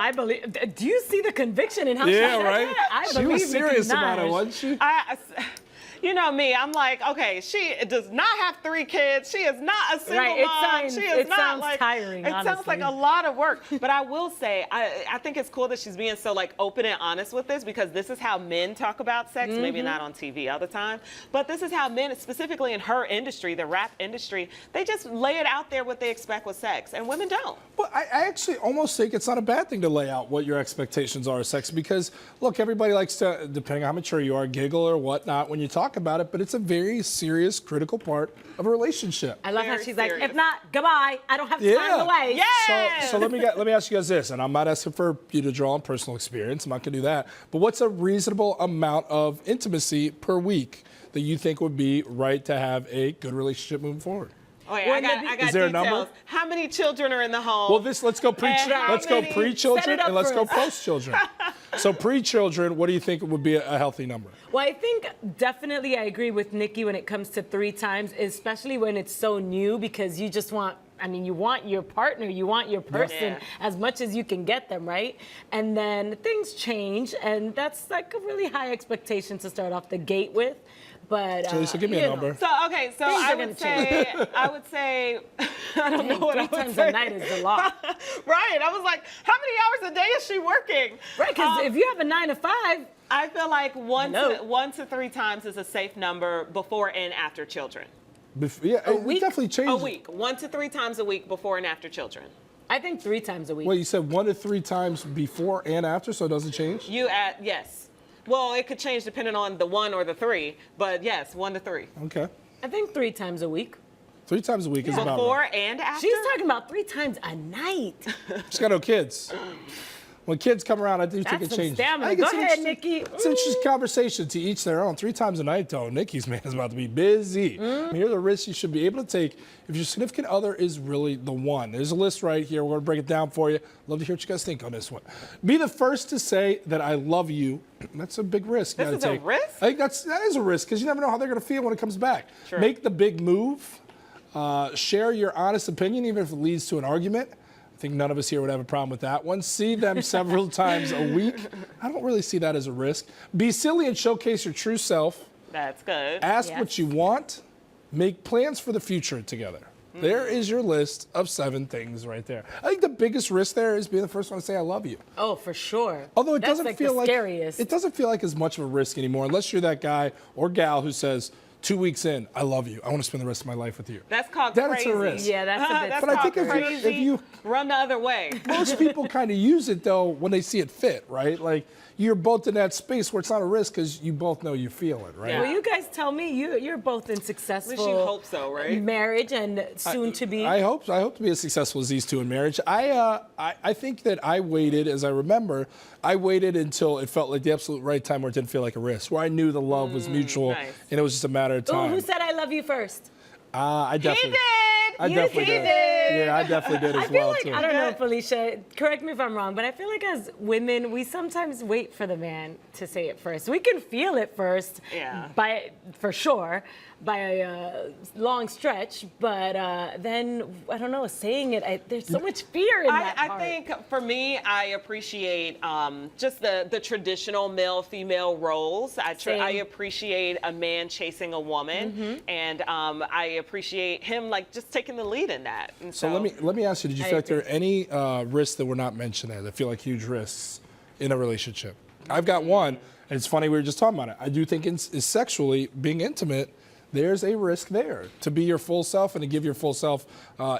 I believe. Do you see the conviction in how she Yeah, said right? that? I She believe was serious Nicki about it, Minaj. wasn't she? You know me, I'm like, okay, she does not have 3 kids. She is not a single Right, it mom. sounds- She is it not sounds like tiring, It sounds honestly. like a lot of work. But I will say, I think it's cool that she's being so like open and honest with this, because this is how men talk about sex. Maybe not on TV all the time, but this is how men, specifically in her industry, the rap industry, they just lay it out there what they expect with sex, and women don't. Well, I actually almost think it's not a bad thing to lay out what your expectations are of sex, because, look, everybody likes to, depending on how mature you are, giggle or whatnot when you talk about it, but it's a very serious, critical part of a relationship. I love how Very she's like, serious. if not, goodbye. I don't have time Yeah. to waste. Yeah. So let me ask you guys this, and I'm not asking for you to draw on personal experience. I'm not going to do that. But what's a reasonable amount of intimacy per week that you think would be right to have a good relationship moving forward? Oh, yeah, I got Is there a details. number? How many children are in the home? Well, let's go pre And how many- Set pre-children it up and let's for go us. post-children. So pre-children, what do you think would be a healthy number? Well, I think definitely I agree with Nikki when it comes to 3 times, especially when it's so new, because you just want, I mean, you want your partner, you want your person Yeah. as much as you can get them, right? And then things change, and that's like a really high expectation to start off the gate with. But Julissa, give me a you know. number. So okay, so Things I are would gonna say, I don't know what I Three would times say. a night is a lot. Right, I was like, how many hours a day is she working? Right, because if you have a 9 to 5, I feel like one No. to 3 times is a safe number before and after children. Yeah, it week? definitely changes. A week, 1 to 3 times a week before and after children. I think 3 times a week. Well, you said 1 to 3 times before and after, so it doesn't change? Yes. Well, it could change depending on the 1 or the 3, but yes, 1 to 3. Okay. I think 3 times a week. 3 times a week is about right. Before and after. She's talking about 3 times a night. She's got no kids. When kids come around, I do think That's it some changes. stamina. I think Go it's an ahead, interesting- Nikki. It's an interesting conversation, to each their own. 3 times a night, though. Nikki's man is about to be busy. I mean, here are the risks you should be able to take if your significant other is really the one. There's a list right here. We're going to break it down for you. Love to hear what you guys think on this one. Be the first to say that I love you. That's a big risk. This you is gotta a take. risk? I think that is a risk, because you never know how they're going to feel when it comes back. True. Make the big move. Share your honest opinion, even if it leads to an argument. I think none of us here would have a problem with that one. See them several times a week. I don't really see that as a risk. Be silly and showcase your true self. That's good. Ask Yes. what you want. Make plans for the future together. There is your list of 7 things right there. I think the biggest risk there is being the first one to say I love you. Oh, for sure. Although it That's doesn't like feel the like scariest. it doesn't feel like as much of a risk anymore, unless you're that guy or gal who says 2 weeks in, I love you. I want to spend the rest of my life with you. That's called That crazy. is a risk. Yeah, that's a bit That's But I called think crazy. if you Run the other way. most people kind of use it though when they see it fit, right? Like you're both in that space where it's not a risk because you both know you feel it, right? Yeah. Well, you guys tell me you're both in successful At least you hope so, right? marriage and soon to be. I hope to be as successful as these two in marriage. I think that I waited, as I remember, I waited until it felt like the absolute right time where it didn't feel like a risk, where I knew the love was mutual nice. and it was just a matter of Ooh, time. who said I love you first? I definitely did. I You definitely did. did. Yeah, I definitely did as I feel well like, too. I don't know, Felicia, correct me if I'm wrong, but I feel like as women, we sometimes wait for the man to say it first. We can feel it first, Yeah. for sure, by a long stretch, but then, I don't know, saying it, there's so much fear in that I part. think for me, I appreciate just the traditional male-female roles. Same. I appreciate a man chasing a woman, and I appreciate him like just taking the lead in that. And So let me ask you, did you I feel like there are any risks that were not mentioned there that feel like huge risks in a relationship? I've got one, and it's funny we were just talking about it. I do think is sexually being intimate, there's a risk there to be your full self and to give your full self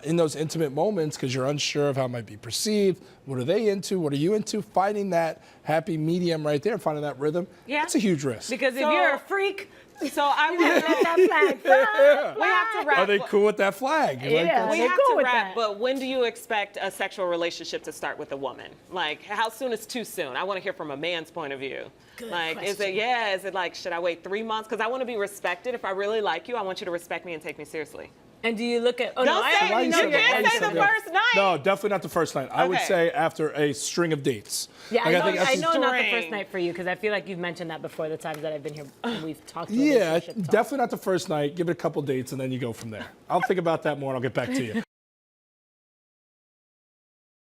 in those intimate moments because you're unsure of how it might be perceived. What are they into? What are you into? Finding that happy medium right there, finding that rhythm, Yeah. that's a huge risk. Because if So- you're a freak, So I you want gotta let that flag fly. we have to wrap. Are they cool with that flag? You like Yeah. that? We They're have cool to with wrap, that. but when do you expect a sexual relationship to start with a woman? Like, how soon is too soon? I want to hear from a man's point of view. Good like, is question. it like, should I wait 3 months? Because I want to be respected. If I really like you, I want you to respect me and take me seriously. And do you look at? Oh Don't no, say I it. already You know can't your say answer. the first night. No, definitely not the first night. I would Okay. say after a string of dates. Yeah, Like, I know that's- not the String. first night for you because I feel like you've mentioned that before the times that I've been here and we've talked. Yeah, relationship talk. definitely not the first night. Give it a couple dates and then you go from there. I'll think about that more and I'll get back to you.